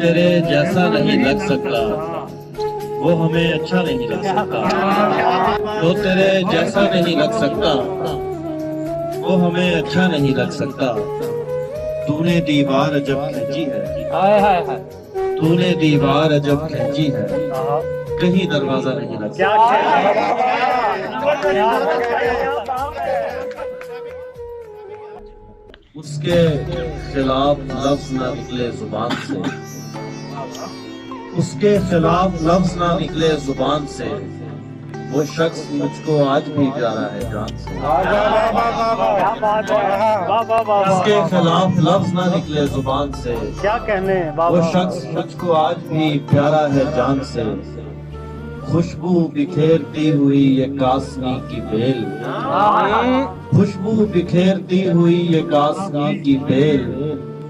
तेरे जैसा नहीं लग सकता, वो हमें अच्छा नहीं लग सकता। जो तेरे जैसा नहीं लग सकता, वो हमें अच्छा नहीं लग सकता। तूने दीवार जब खींची है, तूने दीवार जब खींची है, कहीं दरवाजा नहीं लग सकता। उसके खिलाफ लफ्ज ना निकले जुबान से, उसके खिलाफ लफ्ज ना निकले जुबान से, वो शख्स मुझको आज भी प्यारा है जान से। उसके खिलाफ लफ्ज ना निकले जुबान से, क्या कहने वो शख्स मुझको आज भी प्यारा है जान से। खुशबू बिखेरती हुई ये कासनी की बेल, खुशबू बिखेरती हुई ये कासनी की बेल,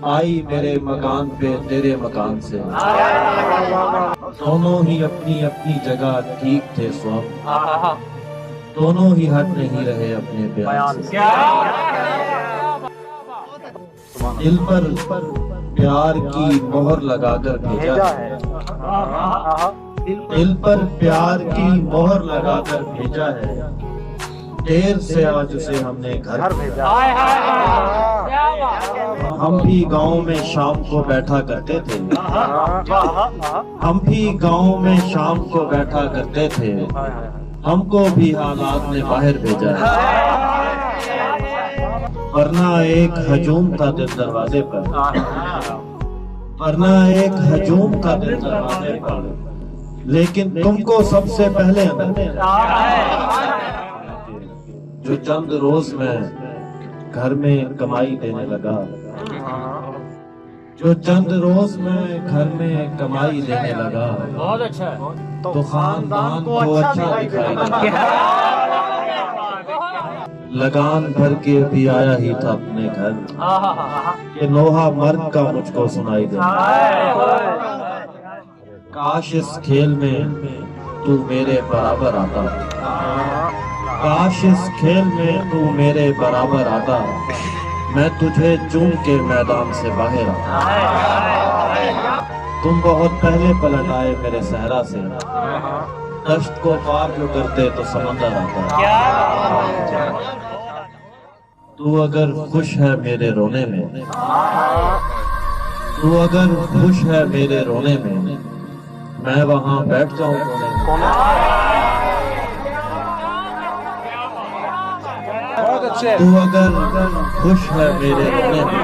आई मेरे मकान पे तेरे मकान से। दोनों ही अपनी अपनी जगह ठीक थे स्वयं, दोनों ही हट नहीं रहे अपने बयान से। दिल पर प्यार की मोहर लगाकर भेजा है, दिल पर प्यार की मोहर लगाकर भेजा है। देर से आज उसे हमने घर भेजा। हम भी गांव में शाम को बैठा करते थे, हम भी गांव में शाम को बैठा करते थे। हमको भी हालात ने बाहर भेजा है, वरना एक हजूम था दिल दरवाजे पर, वरना एक हजूम था दिल दरवाजे पर। लेकिन तुमको सबसे पहले जो चंद रोज में घर में कमाई देने लगा, जो चंद रोज में घर में कमाई देने लगा, बहुत अच्छा है। तो खानदान को अच्छा दिखाई लगा। लगान भर के भी आया ही था अपने घर, कि नोहा मर्द का मुझको सुनाई दे। काश इस खेल में तू मेरे बराबर आता, काश इस खेल में तू मेरे बराबर आता, मैं तुझे चूम के मैदान से बाहर आता। तुम बहुत पहले पलट आए मेरे सहरा से, दश्त को पार जो करते तो समंदर आता। तू अगर खुश है मेरे रोने में, तू अगर खुश है मेरे रोने में, मैं वहां बैठ जाऊं कोने में। तू अगर खुश है मेरे रोने में,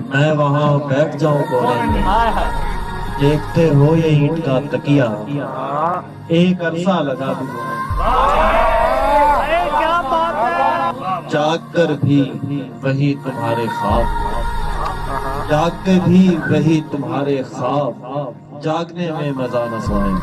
मैं वहां बैठ जाऊं कोने में। देखते हो ये ईंट का तकिया, एक अरसा लगा भी जाग कर भी वही तुम्हारे ख्वाब, जाग के भी वही तुम्हारे ख्वाब, जागने में मजा न सोने।